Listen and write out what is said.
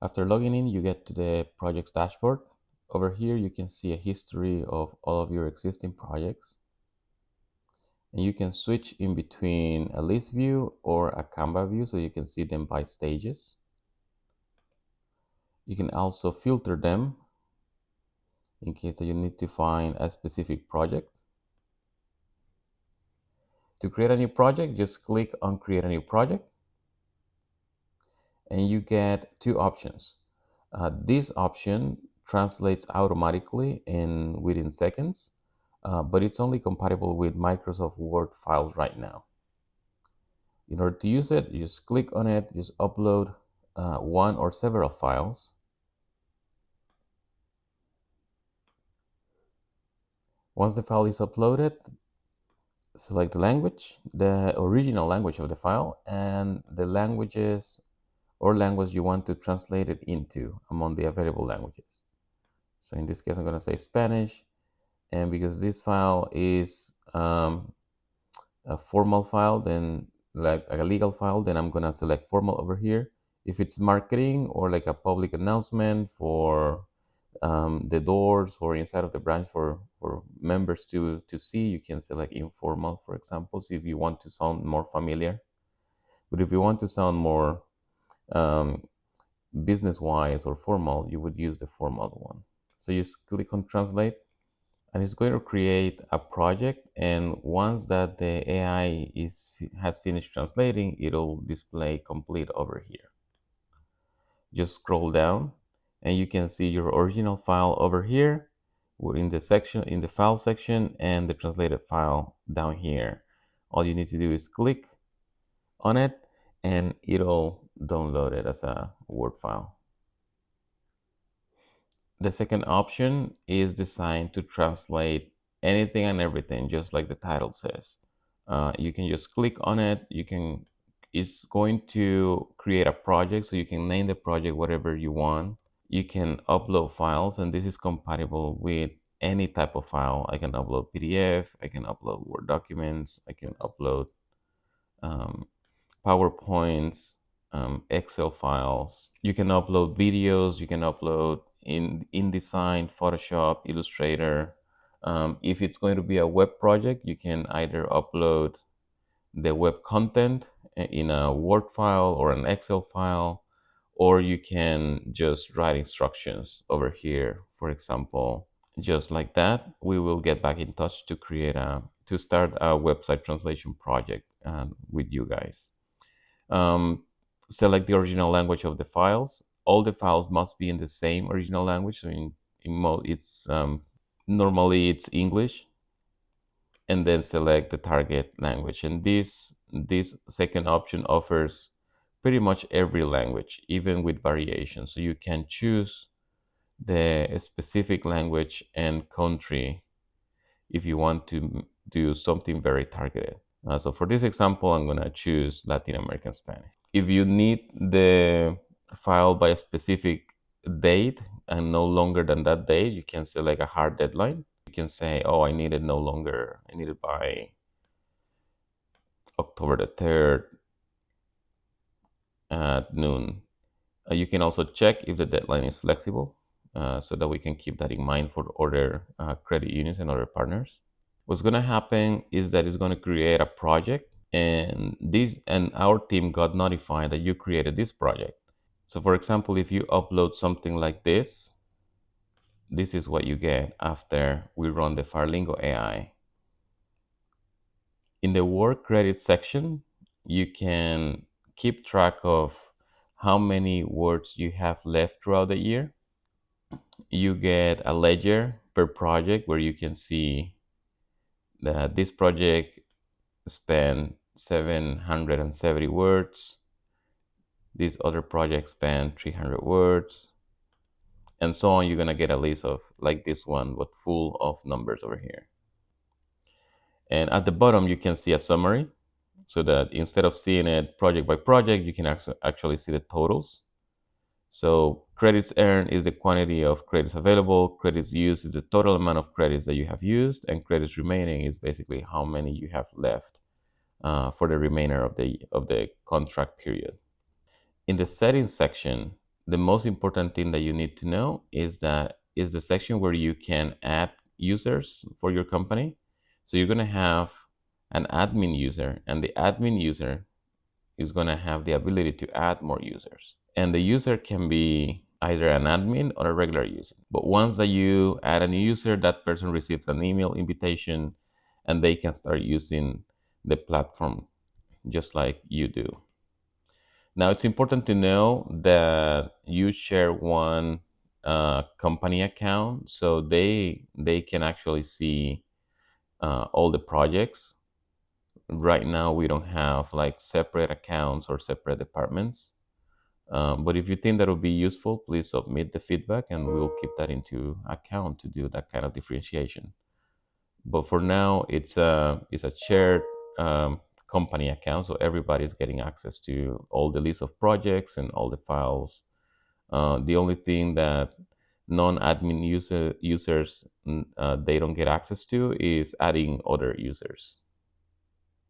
After logging in, you get to the project's dashboard. Over here, you can see a history of all of your existing projects. And you can switch in between a list view or a Canva view so you can see them by stages. You can also filter them in case that you need to find a specific project. To create a new project, just click on Create a New Project. And you get two options. This option translates automatically and within seconds, but it's only compatible with Microsoft Word files right now. In order to use it, you just click on it, just upload one or several files. Once the file is uploaded, select the language, the original language of the file, and the languages or language you want to translate it into among the available languages. So in this case, I'm going to say Spanish. And because this file is a formal file, then like a legal file, then I'm going to select formal over here. If it's marketing or like a public announcement for the doors or inside of the branch for members to see, you can select informal, for example, so if you want to sound more familiar. But if you want to sound more business-wise or formal, you would use the formal one. So you just click on translate, and it's going to create a project. And once that the AI has finished translating, it'll display complete over here. Just scroll down, and you can see your original file over here. We're in the file section, and the translated file down here. All you need to do is click on it, and it'll download it as a Word file. The second option is designed to translate anything and everything, just like the title says. You can just click on it. It's going to create a project, so you can name the project whatever you want. You can upload files, and this is compatible with any type of file. I can upload PDF, I can upload Word documents, I can upload PowerPoints, Excel files. You can upload videos, you can upload in InDesign, Photoshop, Illustrator. If it's going to be a web project, you can either upload the web content in a Word file or an Excel file, or you can just write instructions over here. For example, just like that, we will get back in touch to start a website translation project with you guys. Select the original language of the files. All the files must be in the same original language. So it's normally it's English, and then select the target language. And this second option offers pretty much every language, even with variations. So you can choose the specific language and country if you want to do something very targeted. So for this example, I'm going to choose Latin American Spanish. If you need the file by a specific date and no longer than that date, you can select a hard deadline. You can say, oh, I need it by October the 3rd at noon. You can also check if the deadline is flexible, so that we can keep that in mind for other credit unions and other partners. What's going to happen is that it's going to create a project, and our team got notified that you created this project. So for example, if you upload something like this is what you get after we run the Lingo AI. In the work credit section, you can keep track of how many words you have left throughout the year. You get a ledger per project where you can see that this project spent 770 words. This other project spent 300 words, and so on. You're gonna get a list of like this one, but full of numbers over here. And at the bottom, you can see a summary, so that instead of seeing it project by project, you can actually see the totals. So credits earned is the quantity of credits available. Credits used is the total amount of credits that you have used, and credits remaining is basically how many you have left for the remainder of the contract period. In the settings section, the most important thing that you need to know is that is the section where you can add users for your company. So you're going to have an admin user, and the admin user is going to have the ability to add more users. And the user can be either an admin or a regular user. But once that you add a new user, that person receives an email invitation and they can start using the platform just like you do. Now, it's important to know that you share one company account, so they can actually see all the projects. Right now, we don't have like separate accounts or separate departments. But if you think that will be useful, please submit the feedback, and we'll keep that into account to do that kind of differentiation. But for now, it's a shared company account, so everybody's getting access to all the list of projects and all the files. The only thing that non-admin users they don't get access to is adding other users.